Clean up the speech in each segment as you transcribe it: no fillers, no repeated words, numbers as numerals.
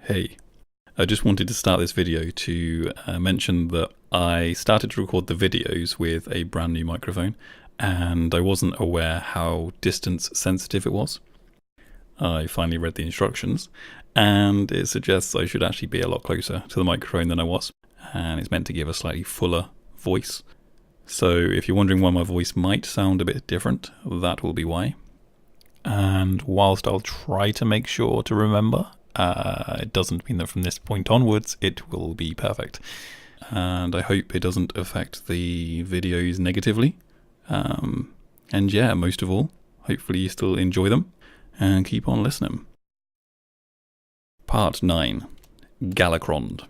Hey, I just wanted to start this video to mention that I started to record the videos with a brand new microphone and I wasn't aware how distance sensitive it was. I finally read the instructions and it suggests I should actually be a lot closer to the microphone than I was, and it's meant to give a slightly fuller voice. So if you're wondering why my voice might sound a bit different, that will be why. And whilst I'll try to make sure to remember, it doesn't mean that from this point onwards it will be perfect. And I hope it doesn't affect the videos negatively. And yeah, most of all, hopefully you still enjoy them and keep on listening. Part 9. Galakrond.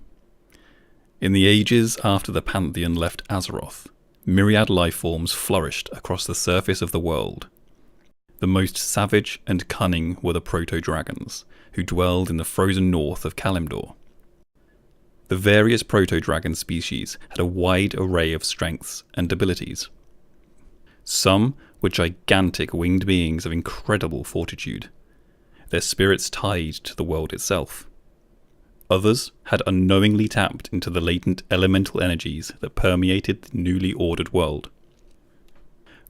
In the ages after the Pantheon left Azeroth, myriad lifeforms flourished across the surface of the world. The most savage and cunning were the proto-dragons, who dwelled in the frozen north of Kalimdor. The various proto-dragon species had a wide array of strengths and abilities. Some were gigantic winged beings of incredible fortitude, their spirits tied to the world itself. Others had unknowingly tapped into the latent elemental energies that permeated the newly ordered world.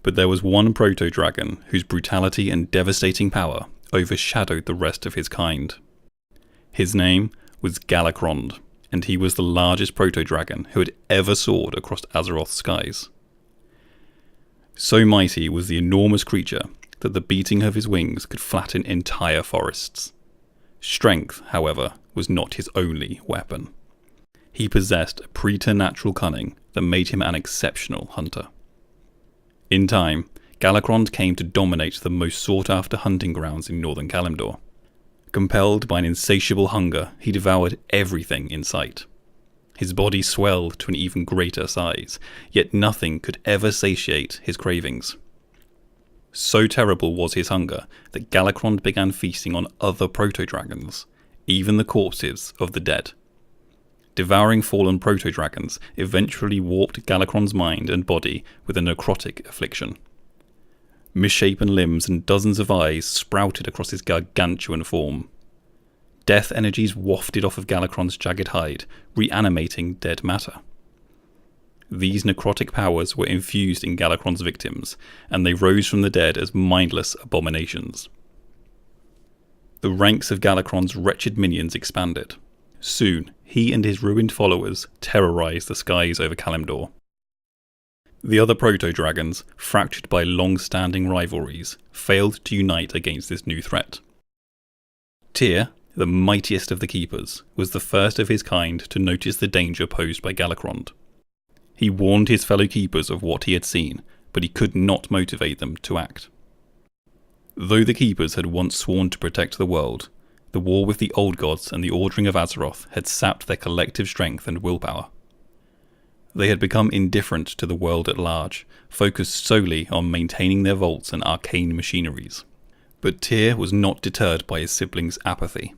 But there was one proto-dragon whose brutality and devastating power overshadowed the rest of his kind. His name was Galakrond, and he was the largest proto-dragon who had ever soared across Azeroth's skies. So mighty was the enormous creature that the beating of his wings could flatten entire forests. Strength, however, was not his only weapon. He possessed a preternatural cunning that made him an exceptional hunter. In time, Galakrond came to dominate the most sought-after hunting grounds in northern Kalimdor. Compelled by an insatiable hunger, he devoured everything in sight. His body swelled to an even greater size, yet nothing could ever satiate his cravings. So terrible was his hunger that Galakrond began feasting on other proto-dragons, even the corpses of the dead. Devouring fallen proto-dragons eventually warped Galakrond's mind and body with a necrotic affliction. Misshapen limbs and dozens of eyes sprouted across his gargantuan form. Death energies wafted off of Galakrond's jagged hide, reanimating dead matter. These necrotic powers were infused in Galakrond's victims, and they rose from the dead as mindless abominations. The ranks of Galakrond's wretched minions expanded. Soon, he and his ruined followers terrorized the skies over Kalimdor. The other proto-dragons, fractured by long-standing rivalries, failed to unite against this new threat. Tyr, the mightiest of the Keepers, was the first of his kind to notice the danger posed by Galakrond. He warned his fellow Keepers of what he had seen, but he could not motivate them to act. Though the Keepers had once sworn to protect the world, the war with the Old Gods and the Ordering of Azeroth had sapped their collective strength and willpower. They had become indifferent to the world at large, focused solely on maintaining their vaults and arcane machineries. But Tyr was not deterred by his siblings' apathy.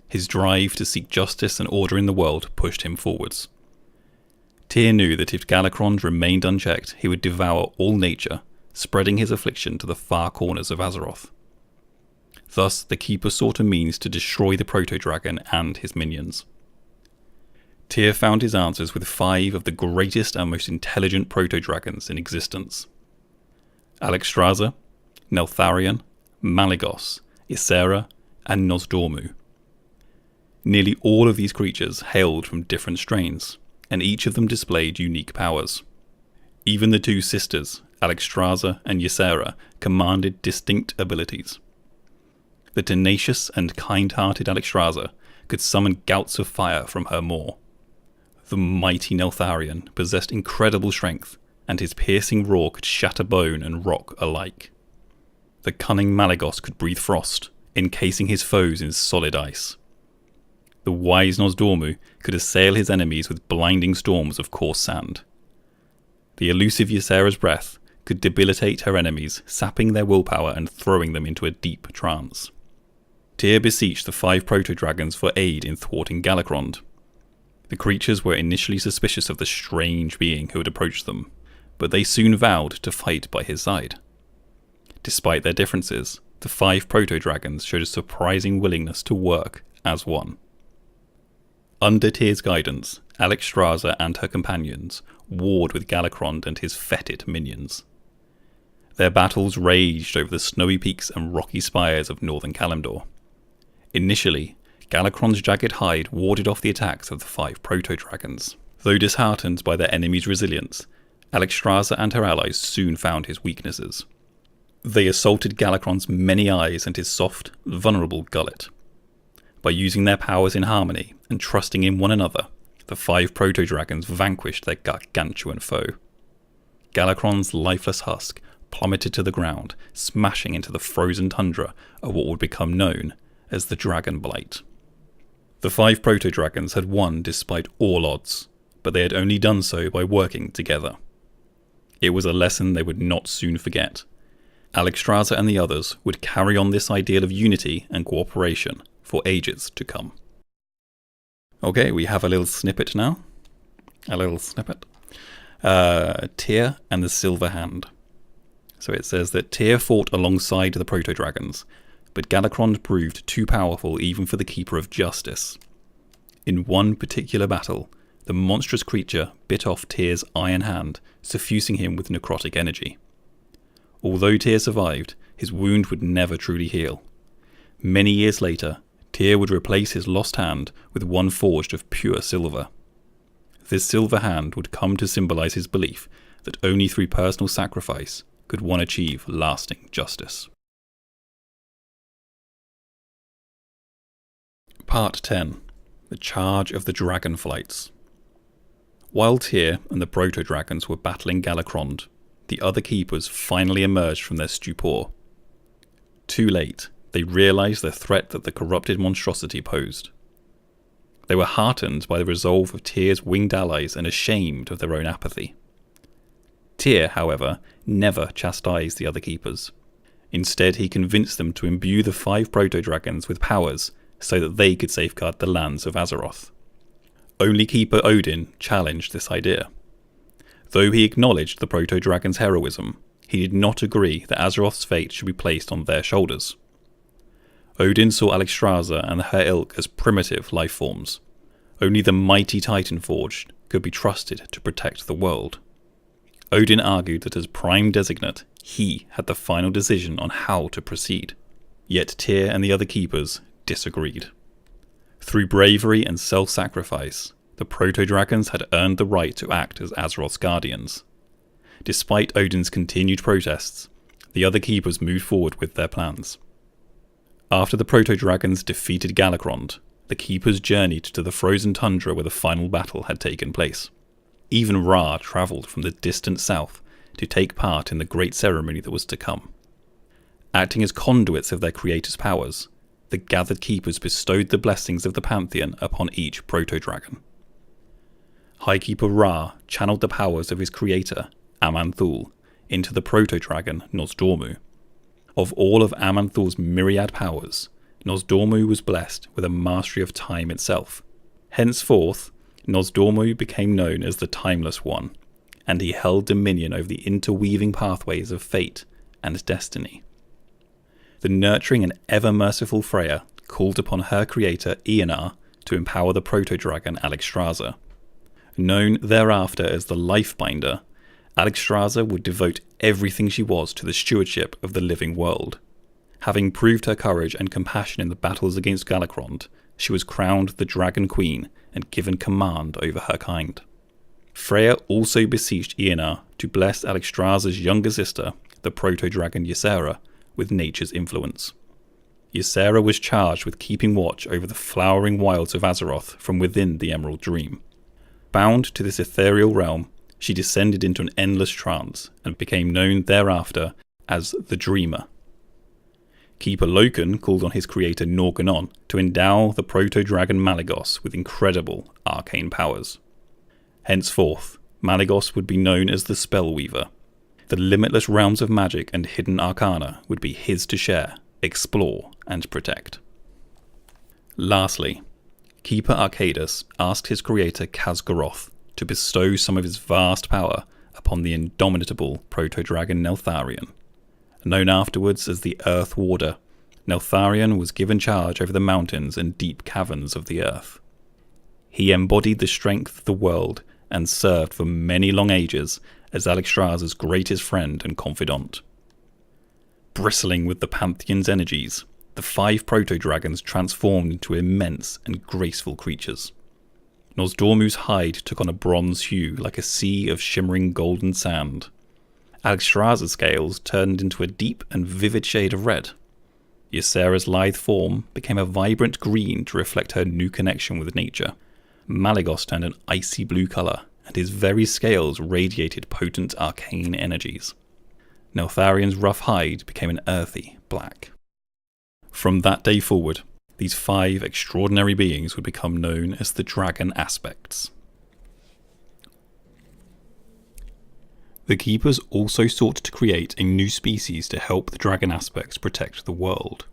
His drive to seek justice and order in the world pushed him forwards. Tyr knew that if Galakrond remained unchecked, he would devour all nature, spreading his affliction to the far corners of Azeroth. Thus, the Keeper sought a means to destroy the proto-dragon and his minions. Tyr found his answers with 5 of the greatest and most intelligent proto-dragons in existence: Alexstrasza, Neltharion, Malygos, Ysera, and Nozdormu. Nearly all of these creatures hailed from different strains, and each of them displayed unique powers. Even the 2 sisters, Alexstrasza and Ysera, commanded distinct abilities. The tenacious and kind-hearted Alexstrasza could summon gouts of fire from her maw. The mighty Neltharion possessed incredible strength, and his piercing roar could shatter bone and rock alike. The cunning Malygos could breathe frost, encasing his foes in solid ice. The wise Nozdormu could assail his enemies with blinding storms of coarse sand. The elusive Ysera's breath could debilitate her enemies, sapping their willpower and throwing them into a deep trance. Tyr beseeched the 5 proto-dragons for aid in thwarting Galakrond. The creatures were initially suspicious of the strange being who had approached them, but they soon vowed to fight by his side. Despite their differences, the 5 proto-dragons showed a surprising willingness to work as one. Under Tyr's guidance, Alexstrasza and her companions warred with Galakrond and his fetid minions. Their battles raged over the snowy peaks and rocky spires of northern Kalimdor. Initially, Galakrond's jagged hide warded off the attacks of the 5 proto-dragons. Though disheartened by their enemy's resilience, Alexstrasza and her allies soon found his weaknesses. They assaulted Galakrond's many eyes and his soft, vulnerable gullet. By using their powers in harmony and trusting in one another, the 5 proto-dragons vanquished their gargantuan foe. Galakrond's lifeless husk plummeted to the ground, smashing into the frozen tundra of what would become known as the Dragon Blight. The 5 proto-dragons had won despite all odds, but they had only done so by working together. It was a lesson they would not soon forget. Alexstrasza and the others would carry on this ideal of unity and cooperation for ages to come. Okay, we have a little snippet now. Tyr and the Silver Hand. So it says that Tyr fought alongside the proto-dragons, but Galakrond proved too powerful even for the Keeper of Justice. In one particular battle, the monstrous creature bit off Tyr's iron hand, suffusing him with necrotic energy. Although Tyr survived, his wound would never truly heal. Many years later, Tyr would replace his lost hand with one forged of pure silver. This silver hand would come to symbolize his belief that only through personal sacrifice could one achieve lasting justice. Part 10. The Charge of the Dragonflights. While Tyr and the proto-dragons were battling Galakrond, the other keepers finally emerged from their stupor. Too late, they realised the threat that the corrupted monstrosity posed. They were heartened by the resolve of Tyr's winged allies and ashamed of their own apathy. Tyr, however, never chastised the other keepers. Instead, he convinced them to imbue the 5 proto-dragons with powers so that they could safeguard the lands of Azeroth. Only Keeper Odyn challenged this idea. Though he acknowledged the proto-dragon's heroism, he did not agree that Azeroth's fate should be placed on their shoulders. Odyn saw Alexstrasza and her ilk as primitive life forms. Only the mighty Titan Forged could be trusted to protect the world. Odyn argued that as Prime Designate, he had the final decision on how to proceed. Yet Tyr and the other keepers disagreed. Through bravery and self-sacrifice, the proto-dragons had earned the right to act as Azeroth's guardians. Despite Odyn's continued protests, the other keepers moved forward with their plans. After the proto-dragons defeated Galakrond, the keepers journeyed to the frozen tundra where the final battle had taken place. Even Ra travelled from the distant south to take part in the great ceremony that was to come. Acting as conduits of their creator's powers, the gathered keepers bestowed the blessings of the Pantheon upon each proto-dragon. High Keeper Ra channeled the powers of his creator, Aman'Thul, into the proto-dragon Nozdormu. Of all of Aman'Thul's myriad powers, Nozdormu was blessed with a mastery of time itself. Henceforth, Nozdormu became known as the Timeless One, and he held dominion over the interweaving pathways of fate and destiny. The nurturing and ever-merciful Freya called upon her creator Ionar to empower the proto-dragon Alexstrasza. Known thereafter as the Lifebinder, Alexstrasza would devote everything she was to the stewardship of the living world. Having proved her courage and compassion in the battles against Galakrond, she was crowned the Dragon Queen and given command over her kind. Freya also beseeched Ionar to bless Alexstrasza's younger sister, the proto-dragon Ysera, with nature's influence. Ysera was charged with keeping watch over the flowering wilds of Azeroth from within the Emerald Dream. Bound to this ethereal realm, she descended into an endless trance and became known thereafter as the Dreamer. Keeper Loken called on his creator Norgannon to endow the proto-dragon Malygos with incredible arcane powers. Henceforth, Malygos would be known as the Spellweaver. The limitless realms of magic and hidden arcana would be his to share, explore, and protect. Lastly, Keeper Arcadus asked his creator Khaz'goroth to bestow some of his vast power upon the indomitable proto-dragon Neltharion. Known afterwards as the Earth Warder, Neltharion was given charge over the mountains and deep caverns of the earth. He embodied the strength of the world and served for many long ages as Alexstrasza's greatest friend and confidant. Bristling with the Pantheon's energies, the 5 proto-dragons transformed into immense and graceful creatures. Nosdormu's hide took on a bronze hue like a sea of shimmering golden sand. Alexstrasza's scales turned into a deep and vivid shade of red. Ysera's lithe form became a vibrant green to reflect her new connection with nature. Malygos turned an icy blue colour, and his very scales radiated potent arcane energies. Neltharion's rough hide became an earthy black. From that day forward, these 5 extraordinary beings would become known as the Dragon Aspects. The Keepers also sought to create a new species to help the Dragon Aspects protect the world.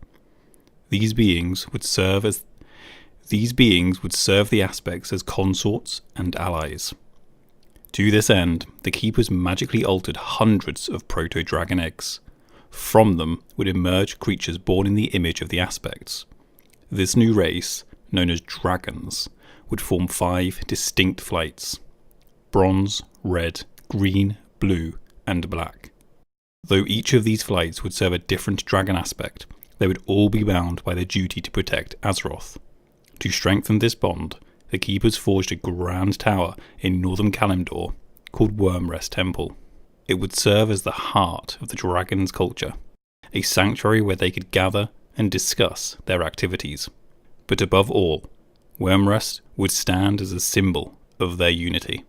These beings would serve the Aspects as consorts and allies. To this end, the Keepers magically altered hundreds of proto-dragon eggs. From them would emerge creatures born in the image of the Aspects. This new race, known as dragons, would form 5 distinct flights: bronze, red, green, blue, and black. Though each of these flights would serve a different dragon aspect, they would all be bound by their duty to protect Azeroth. To strengthen this bond, the Keepers forged a grand tower in northern Kalimdor called Wyrmrest Temple. It would serve as the heart of the dragon's culture, a sanctuary where they could gather and discuss their activities. But above all, Wyrmrest would stand as a symbol of their unity.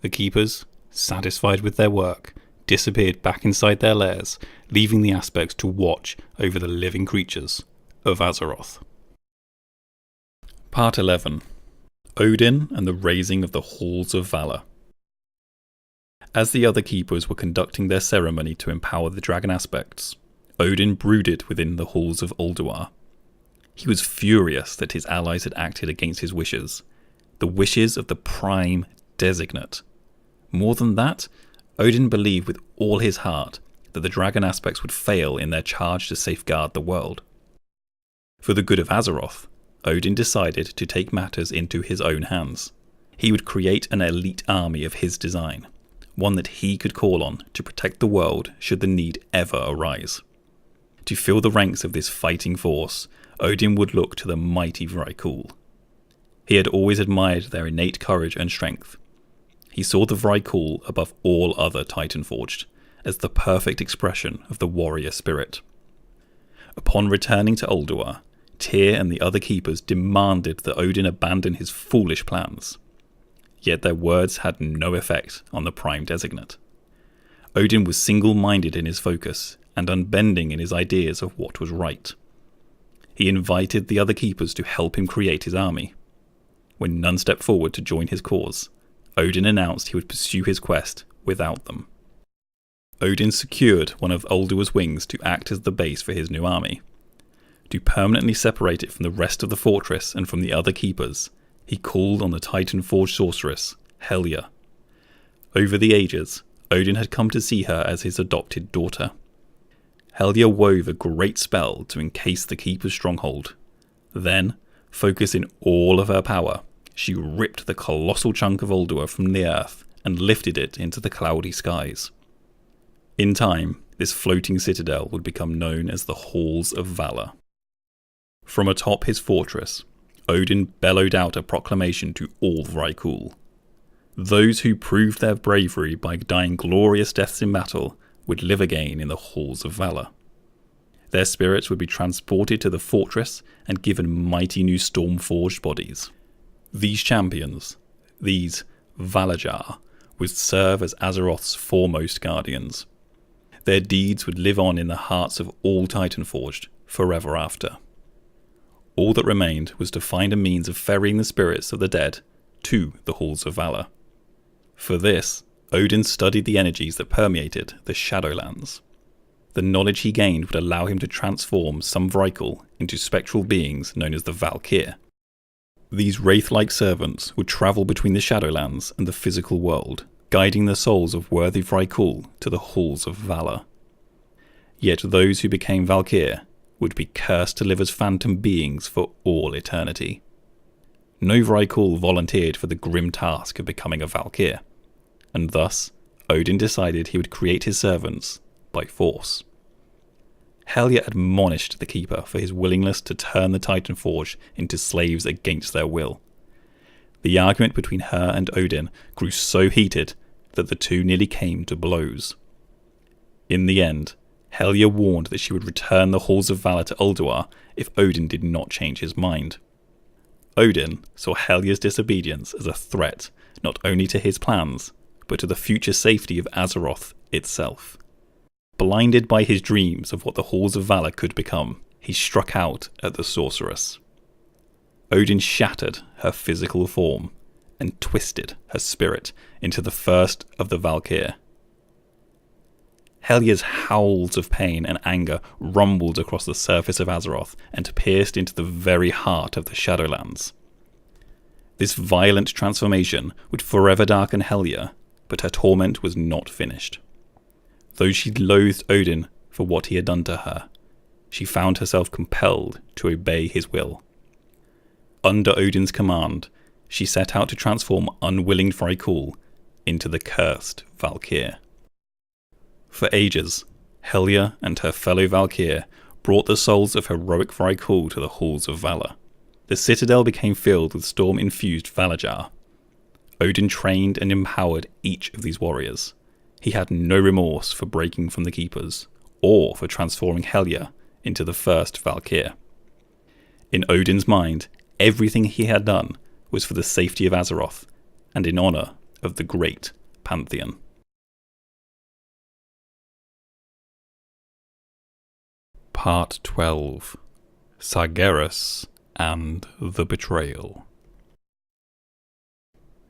The Keepers, satisfied with their work, disappeared back inside their lairs, leaving the Aspects to watch over the living creatures of Azeroth. Part 11. Odyn and the Raising of the Halls of Valor. As the other Keepers were conducting their ceremony to empower the Dragon Aspects, Odyn brooded within the halls of Ulduar. He was furious that his allies had acted against his wishes, the wishes of the Prime Designate. More than that, Odyn believed with all his heart that the Dragon Aspects would fail in their charge to safeguard the world. For the good of Azeroth, Odyn decided to take matters into his own hands. He would create an elite army of his design, one that he could call on to protect the world should the need ever arise. To fill the ranks of this fighting force, Odyn would look to the mighty Vrykul. He had always admired their innate courage and strength. He saw the Vrykul above all other Titanforged, as the perfect expression of the warrior spirit. Upon returning to Ulduar, Tyr and the other Keepers demanded that Odyn abandon his foolish plans. Yet their words had no effect on the Prime Designate. Odyn was single-minded in his focus and unbending in his ideas of what was right. He invited the other Keepers to help him create his army. When none stepped forward to join his cause, Odyn announced he would pursue his quest without them. Odyn secured one of Ulduar's wings to act as the base for his new army. To permanently separate it from the rest of the fortress and from the other Keepers, he called on the Titanforged sorceress, Helya. Over the ages, Odyn had come to see her as his adopted daughter. Helya wove a great spell to encase the Keeper's stronghold. Then, focusing all of her power, she ripped the colossal chunk of Ulduar from the earth and lifted it into the cloudy skies. In time, this floating citadel would become known as the Halls of Valor. From atop his fortress, Odyn bellowed out a proclamation to all Vrykul. Those who proved their bravery by dying glorious deaths in battle would live again in the Halls of Valor. Their spirits would be transported to the fortress and given mighty new storm-forged bodies. These champions, these Valajar, would serve as Azeroth's foremost guardians. Their deeds would live on in the hearts of all Titanforged forever after. All that remained was to find a means of ferrying the spirits of the dead to the Halls of Valor. For this, Odyn studied the energies that permeated the Shadowlands. The knowledge he gained would allow him to transform some Vrykul into spectral beings known as the Valkyr. These wraith-like servants would travel between the Shadowlands and the physical world, guiding the souls of worthy Vrykul to the Halls of Valor. Yet those who became Valkyr would be cursed to live as phantom beings for all eternity. no Vrykul volunteered for the grim task of becoming a Valkyr, and thus Odyn decided he would create his servants by force. Helya admonished the Keeper for his willingness to turn the Titan Forge into slaves against their will. The argument between her and Odyn grew so heated that the two nearly came to blows. In the end, Helya warned that she would return the Halls of Valor to Ulduar if Odyn did not change his mind. Odyn saw Helya's disobedience as a threat not only to his plans, but to the future safety of Azeroth itself. Blinded by his dreams of what the Halls of Valor could become, he struck out at the sorceress. Odyn shattered her physical form and twisted her spirit into the first of the Valkyr. Helya's howls of pain and anger rumbled across the surface of Azeroth and pierced into the very heart of the Shadowlands. This violent transformation would forever darken Helya, but her torment was not finished. Though she loathed Odyn for what he had done to her, she found herself compelled to obey his will. Under Odyn's command, she set out to transform unwilling Vrykul into the cursed Valkyr. For ages, Helya and her fellow Valkyr brought the souls of heroic Vrykul to the Halls of Valor. The citadel became filled with storm-infused Valajar. Odyn trained and empowered each of these warriors. He had no remorse for breaking from the Keepers, or for transforming Helya into the first Valkyr. In Odyn's mind, everything he had done was for the safety of Azeroth, and in honour of the great Pantheon. Part 12. Sargeras and the Betrayal.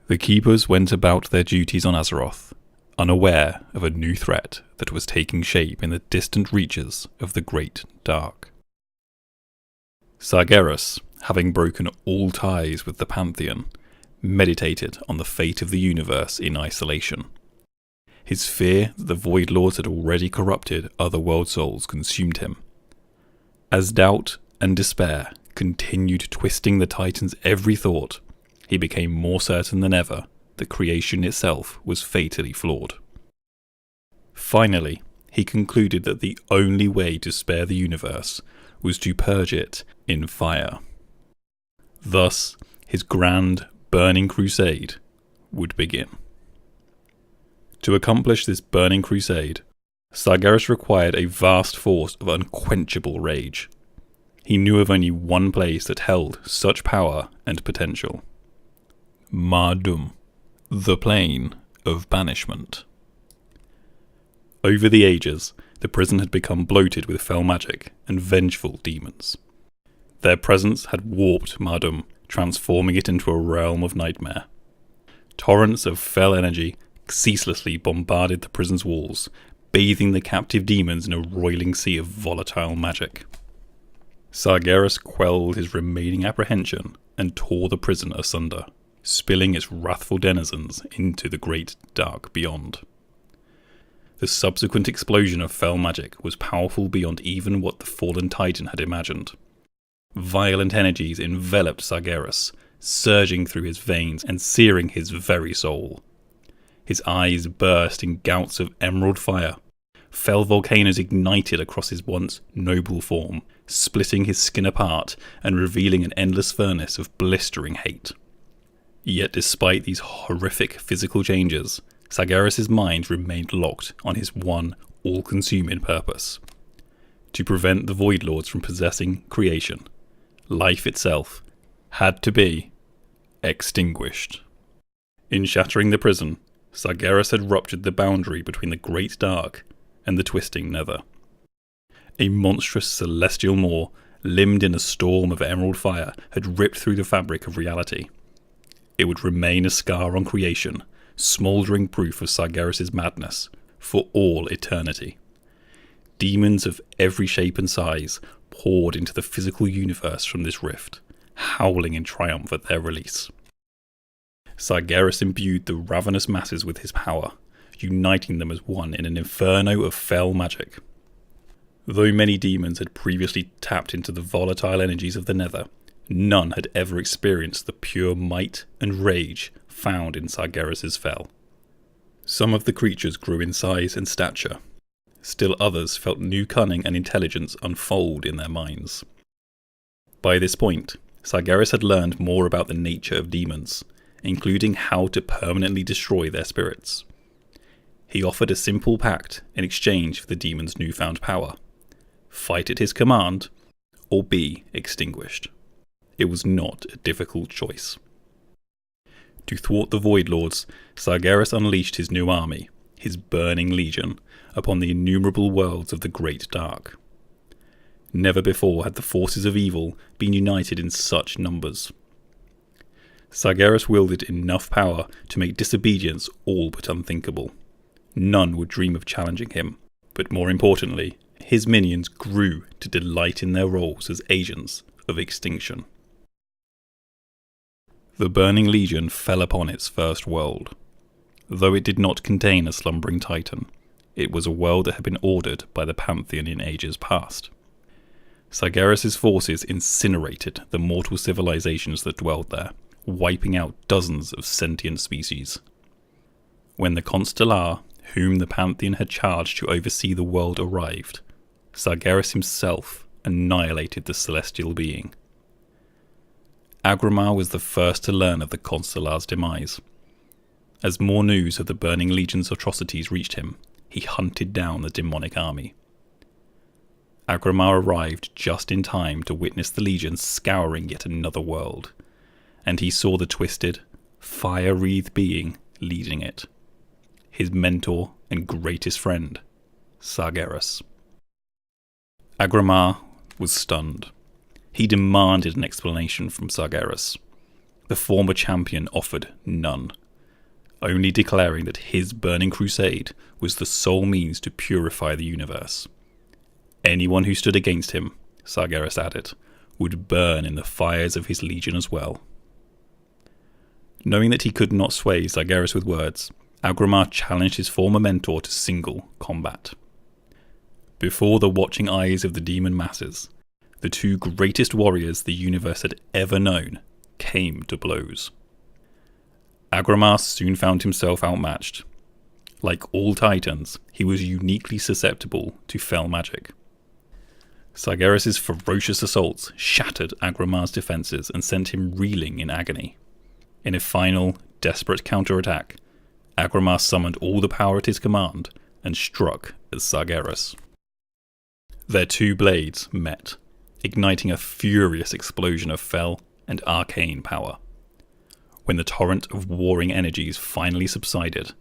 The Keepers went about their duties on Azeroth, unaware of a new threat that was taking shape in the distant reaches of the Great Dark. Sargeras, having broken all ties with the Pantheon, meditated on the fate of the universe in isolation. His fear that the Void Lords had already corrupted other world souls consumed him. As doubt and despair continued twisting the Titan's every thought, he became more certain than ever that creation itself was fatally flawed. Finally, he concluded that the only way to spare the universe was to purge it in fire. Thus, his grand Burning Crusade would begin. To accomplish this Burning Crusade, Sargeras required a vast force of unquenchable rage. He knew of only one place that held such power and potential. Mardum, the Plane of Banishment. Over the ages, the prison had become bloated with fell magic and vengeful demons. Their presence had warped Mardum, transforming it into a realm of nightmare. Torrents of fell energy ceaselessly bombarded the prison's walls, bathing the captive demons in a roiling sea of volatile magic. Sargeras quelled his remaining apprehension and tore the prison asunder, spilling its wrathful denizens into the great dark beyond. The subsequent explosion of fell magic was powerful beyond even what the fallen Titan had imagined. Violent energies enveloped Sargeras, surging through his veins and searing his very soul. His eyes burst in gouts of emerald fire. Fell volcanoes ignited across his once noble form, splitting his skin apart and revealing an endless furnace of blistering hate. Yet despite these horrific physical changes, Sargeras' mind remained locked on his one all-consuming purpose: to prevent the Void Lords from possessing creation. Life itself had to be extinguished. In shattering the prison, Sargeras had ruptured the boundary between the Great Dark and the twisting Nether. A monstrous celestial maw, limbed in a storm of emerald fire, had ripped through the fabric of reality. It would remain a scar on creation, smouldering proof of Sargeras' madness, for all eternity. Demons of every shape and size poured into the physical universe from this rift, howling in triumph at their release. Sargeras imbued the ravenous masses with his power, uniting them as one in an inferno of fell magic. Though many demons had previously tapped into the volatile energies of the Nether, none had ever experienced the pure might and rage found in Sargeras' fell. Some of the creatures grew in size and stature. Still others felt new cunning and intelligence unfold in their minds. By this point, Sargeras had learned more about the nature of demons, including how to permanently destroy their spirits. He offered a simple pact in exchange for the demon's newfound power: fight at his command, or be extinguished. It was not a difficult choice. To thwart the Void Lords, Sargeras unleashed his new army, his Burning Legion, upon the innumerable worlds of the Great Dark. Never before had the forces of evil been united in such numbers. Sargeras wielded enough power to make disobedience all but unthinkable. None would dream of challenging him, but more importantly, his minions grew to delight in their roles as agents of extinction. The Burning Legion fell upon its first world. Though it did not contain a slumbering titan, it was a world that had been ordered by the Pantheon in ages past. Sargeras' forces incinerated the mortal civilizations that dwelled there, wiping out dozens of sentient species. When the Constellar, whom the Pantheon had charged to oversee the world, arrived, Sargeras himself annihilated the celestial being. Agramar was the first to learn of the Constellar's demise. As more news of the Burning Legion's atrocities reached him, he hunted down the demonic army. Agramar arrived just in time to witness the Legion scouring yet another world, and he saw the twisted, fire-wreathed being leading it. His mentor and greatest friend, Sargeras. Agramar was stunned. He demanded an explanation from Sargeras. The former champion offered none, only declaring that his Burning Crusade was the sole means to purify the universe. Anyone who stood against him, Sargeras added, would burn in the fires of his legion as well. Knowing that he could not sway Sargeras with words, Agramar challenged his former mentor to single combat. Before the watching eyes of the demon masses, the two greatest warriors the universe had ever known came to blows. Agramar soon found himself outmatched. Like all titans, he was uniquely susceptible to fell magic. Sargeras' ferocious assaults shattered Agramar's defences and sent him reeling in agony. In a final, desperate counterattack, Agramar summoned all the power at his command and struck at Sargeras. Their two blades met, igniting a furious explosion of fell and arcane power. When the torrent of warring energies finally subsided,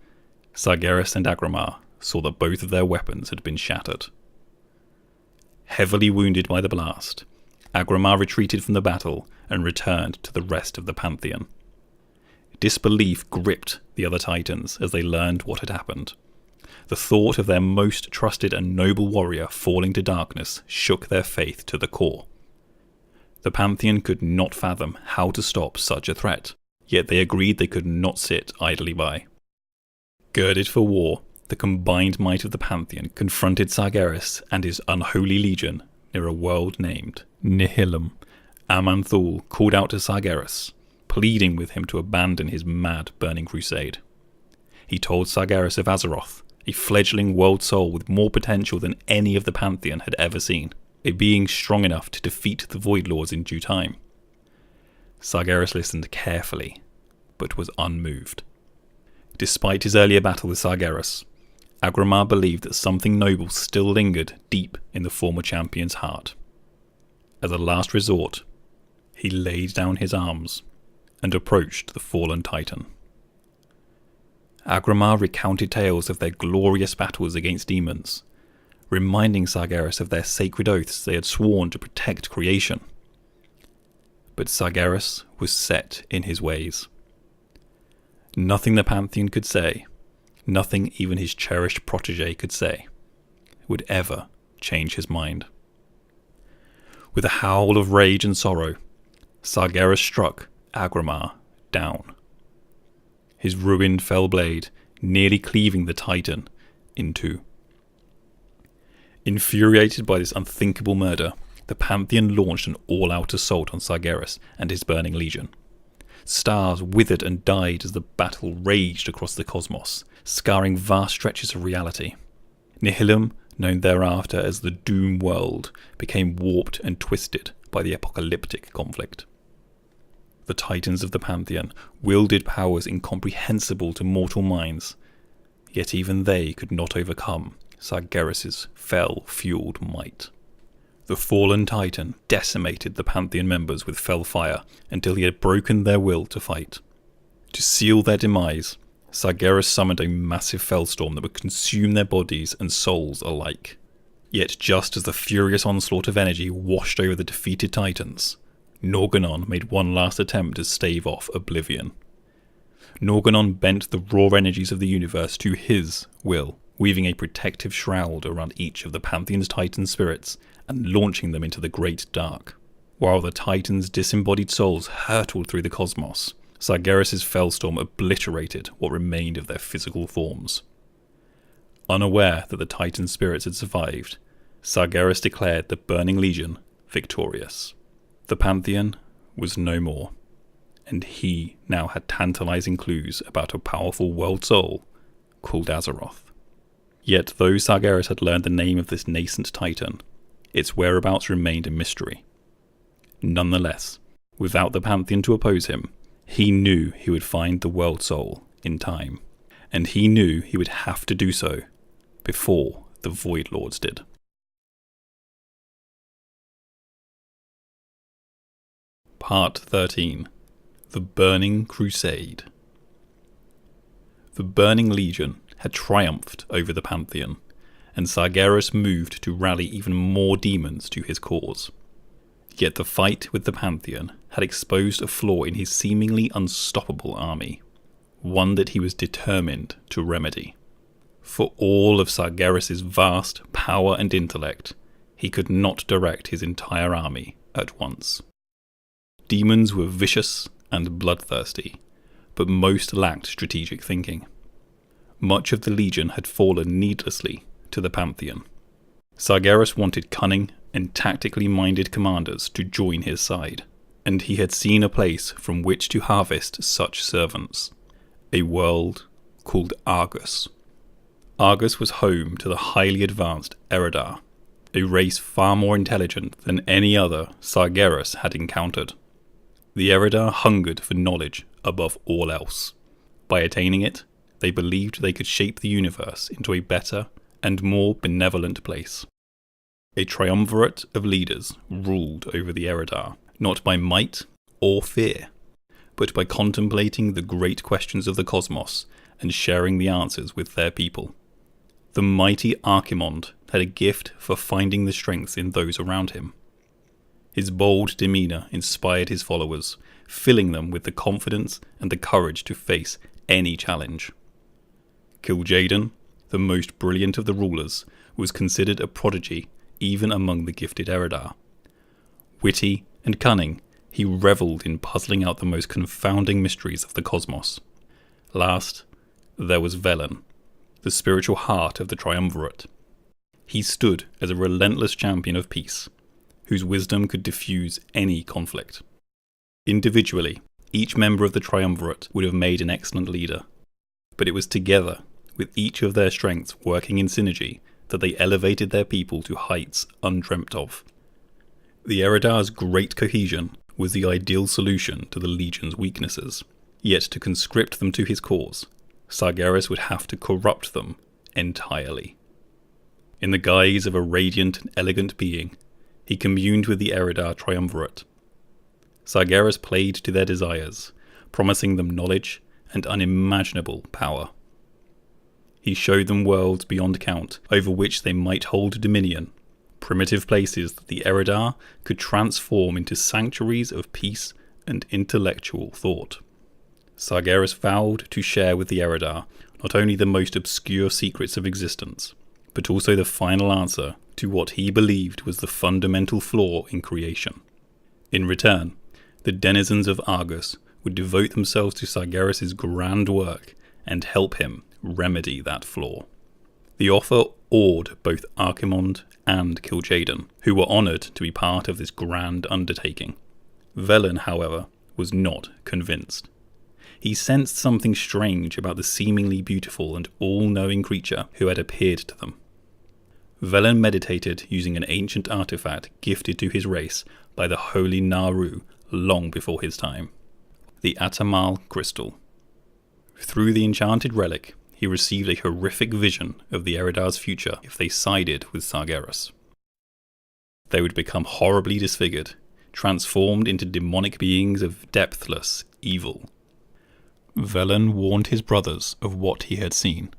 Sargeras and Agramar saw that both of their weapons had been shattered. Heavily wounded by the blast, Agramar retreated from the battle and returned to the rest of the Pantheon. Disbelief gripped the other Titans as they learned what had happened. The thought of their most trusted and noble warrior falling to darkness shook their faith to the core. The Pantheon could not fathom how to stop such a threat, yet they agreed they could not sit idly by. Girded for war, the combined might of the Pantheon confronted Sargeras and his unholy legion near a world named Nihilum. Aman'Thul called out to Sargeras, pleading with him to abandon his mad Burning Crusade. He told Sargeras of Azeroth, a fledgling world soul with more potential than any of the Pantheon had ever seen, a being strong enough to defeat the Void Lords in due time. Sargeras listened carefully, but was unmoved. Despite his earlier battle with Sargeras, Agramar believed that something noble still lingered deep in the former champion's heart. As a last resort, he laid down his arms and approached the fallen titan. Agramar recounted tales of their glorious battles against demons, reminding Sargeras of their sacred oaths they had sworn to protect creation. But Sargeras was set in his ways. Nothing the Pantheon could say, nothing even his cherished protege could say, would ever change his mind. With a howl of rage and sorrow, Sargeras struck Agramar down. His ruined fell blade nearly cleaving the titan in two. Infuriated by this unthinkable murder, the Pantheon launched an all-out assault on Sargeras and his Burning Legion. Stars withered and died as the battle raged across the cosmos, scarring vast stretches of reality. Nihilum, known thereafter as the Doom World, became warped and twisted by the apocalyptic conflict. The Titans of the Pantheon wielded powers incomprehensible to mortal minds, yet even they could not overcome Sargeras' fel-fueled might. The fallen Titan decimated the Pantheon members with fell fire until he had broken their will to fight. To seal their demise, Sargeras summoned a massive fellstorm that would consume their bodies and souls alike. Yet just as the furious onslaught of energy washed over the defeated Titans, Norgannon made one last attempt to stave off oblivion. Norgannon bent the raw energies of the universe to his will, weaving a protective shroud around each of the Pantheon's Titan spirits and launching them into the great dark. While the Titans' disembodied souls hurtled through the cosmos, Sargeras' fellstorm obliterated what remained of their physical forms. Unaware that the Titan spirits had survived, Sargeras declared the Burning Legion victorious. The Pantheon was no more, and he now had tantalizing clues about a powerful world soul called Azeroth. Yet though Sargeras had learned the name of this nascent Titan, its whereabouts remained a mystery. Nonetheless, without the Pantheon to oppose him, he knew he would find the world soul in time, and he knew he would have to do so before the Void Lords did. Part 13. The Burning Crusade. The Burning Legion had triumphed over the Pantheon, and Sargeras moved to rally even more demons to his cause. Yet the fight with the Pantheon had exposed a flaw in his seemingly unstoppable army, one that he was determined to remedy. For all of Sargeras' vast power and intellect, he could not direct his entire army at once. Demons were vicious and bloodthirsty, but most lacked strategic thinking. Much of the Legion had fallen needlessly to the Pantheon. Sargeras wanted cunning and tactically minded commanders to join his side, and he had seen a place from which to harvest such servants, a world called Argus. Argus was home to the highly advanced Eredar, a race far more intelligent than any other Sargeras had encountered. The Eredar hungered for knowledge above all else. By attaining it, they believed they could shape the universe into a better and more benevolent place. A triumvirate of leaders ruled over the Eredar, not by might or fear, but by contemplating the great questions of the cosmos and sharing the answers with their people. The mighty Archimond had a gift for finding the strengths in those around him. His bold demeanour inspired his followers, filling them with the confidence and the courage to face any challenge. Kil'jaeden, the most brilliant of the rulers, was considered a prodigy even among the gifted Eredar. Witty and cunning, he revelled in puzzling out the most confounding mysteries of the cosmos. Last, there was Velen, the spiritual heart of the triumvirate. He stood as a relentless champion of peace, whose wisdom could diffuse any conflict. Individually, each member of the triumvirate would have made an excellent leader, but it was together, with each of their strengths working in synergy, that they elevated their people to heights undreamt of. The Eredar's great cohesion was the ideal solution to the Legion's weaknesses, yet to conscript them to his cause, Sargeras would have to corrupt them entirely. In the guise of a radiant and elegant being, he communed with the Eredar triumvirate. Sargeras played to their desires, promising them knowledge and unimaginable power. He showed them worlds beyond count, over which they might hold dominion, primitive places that the Eredar could transform into sanctuaries of peace and intellectual thought. Sargeras vowed to share with the Eredar not only the most obscure secrets of existence, but also the final answer to what he believed was the fundamental flaw in creation. In return, the denizens of Argus would devote themselves to Sargeras' grand work and help him remedy that flaw. The offer awed both Archimonde and Kil'jaeden, who were honoured to be part of this grand undertaking. Velen, however, was not convinced. He sensed something strange about the seemingly beautiful and all-knowing creature who had appeared to them. Velen meditated using an ancient artifact gifted to his race by the holy Naru long before his time, the Atamal crystal. Through the enchanted relic, he received a horrific vision of the Eridar's future if they sided with Sargeras. They would become horribly disfigured, transformed into demonic beings of depthless evil. Velen warned his brothers of what he had seen,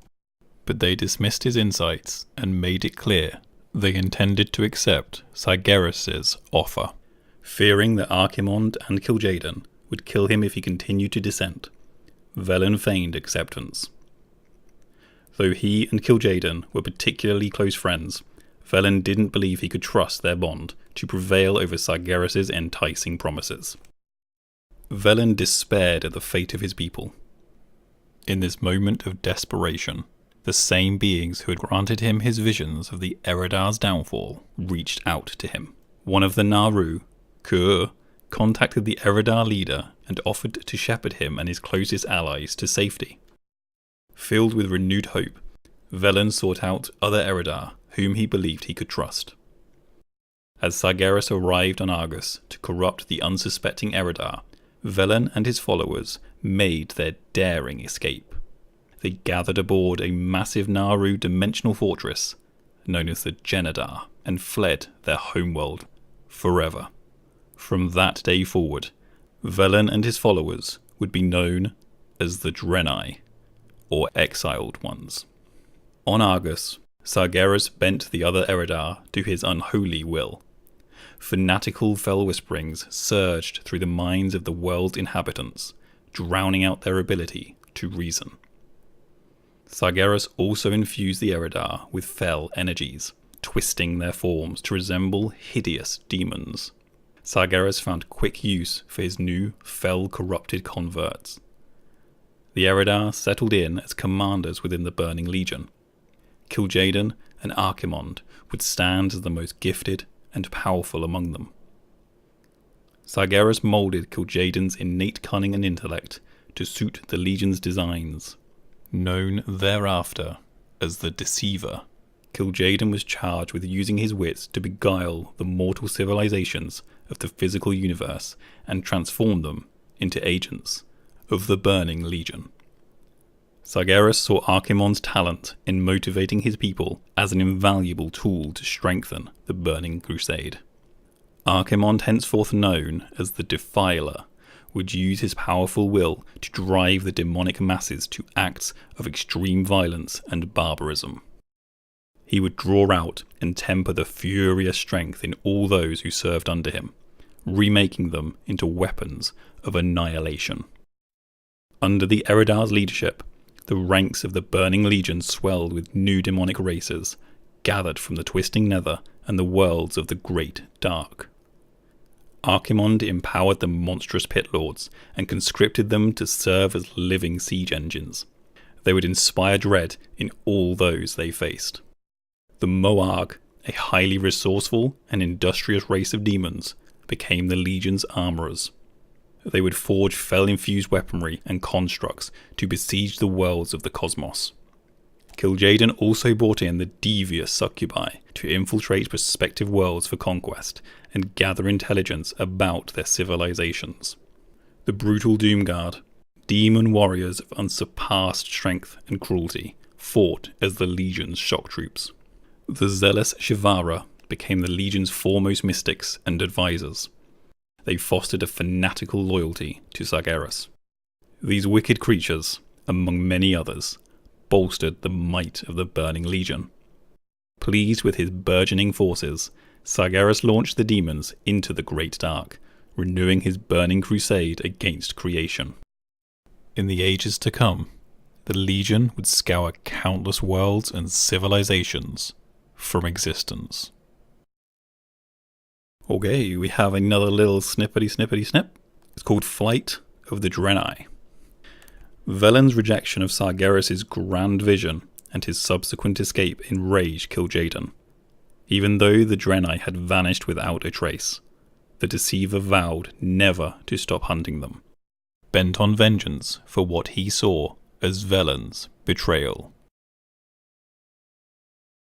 but they dismissed his insights and made it clear they intended to accept Sargeras' offer. Fearing that Archimonde and Kil'jaeden would kill him if he continued to dissent, Velen feigned acceptance. Though he and Kil'jaeden were particularly close friends, Velen didn't believe he could trust their bond to prevail over Sargeras' enticing promises. Velen despaired at the fate of his people. In this moment of desperation, the same beings who had granted him his visions of the Eridar's downfall reached out to him. One of the Naru, Kur, contacted the Eridar leader and offered to shepherd him and his closest allies to safety. Filled with renewed hope, Velen sought out other Eridar whom he believed he could trust. As Sargeras arrived on Argus to corrupt the unsuspecting Eridar, Velen and his followers made their daring escape. They gathered aboard a massive Naru dimensional fortress known as the Genadar and fled their homeworld forever. From that day forward, Velen and his followers would be known as the Draenei, or Exiled Ones. On Argus, Sargeras bent the other Eridar to his unholy will. Fanatical fell whisperings surged through the minds of the world's inhabitants, drowning out their ability to reason. Sargeras also infused the Eridar with fell energies, twisting their forms to resemble hideous demons. Sargeras found quick use for his new, fell-corrupted converts. The Eridar settled in as commanders within the Burning Legion. Kil'jaeden and Archimonde would stand as the most gifted and powerful among them. Sargeras moulded Kil'jaeden's innate cunning and intellect to suit the Legion's designs. Known thereafter as the Deceiver, Kil'jaeden was charged with using his wits to beguile the mortal civilizations of the physical universe and transform them into agents of the Burning Legion. Sargeras saw Archimonde's talent in motivating his people as an invaluable tool to strengthen the Burning Crusade. Archimonde, henceforth known as the Defiler, would use his powerful will to drive the demonic masses to acts of extreme violence and barbarism. He would draw out and temper the furious strength in all those who served under him, remaking them into weapons of annihilation. Under the Eridar's leadership, the ranks of the Burning Legion swelled with new demonic races, gathered from the twisting nether and the worlds of the Great Dark. Archimonde empowered the monstrous Pit Lords and conscripted them to serve as living siege engines. They would inspire dread in all those they faced. The Moarg, a highly resourceful and industrious race of demons, became the Legion's armourers. They would forge fell-infused weaponry and constructs to besiege the worlds of the cosmos. Kil'jaeden also brought in the devious succubi to infiltrate prospective worlds for conquest and gather intelligence about their civilizations. The brutal Doomguard, demon warriors of unsurpassed strength and cruelty, fought as the Legion's shock troops. The zealous Shivara became the Legion's foremost mystics and advisors. They fostered a fanatical loyalty to Sargeras. These wicked creatures, among many others, bolstered the might of the Burning Legion. Pleased with his burgeoning forces, Sargeras launched the demons into the Great Dark, renewing his burning crusade against creation. In the ages to come, the Legion would scour countless worlds and civilizations from existence. Okay, we have another little snippety snip. It's called Flight of the Draenei. Velen's rejection of Sargeras' grand vision and his subsequent escape in rage killed Jaden. Even though the Draenei had vanished without a trace, the Deceiver vowed never to stop hunting them, bent on vengeance for what he saw as Velen's betrayal.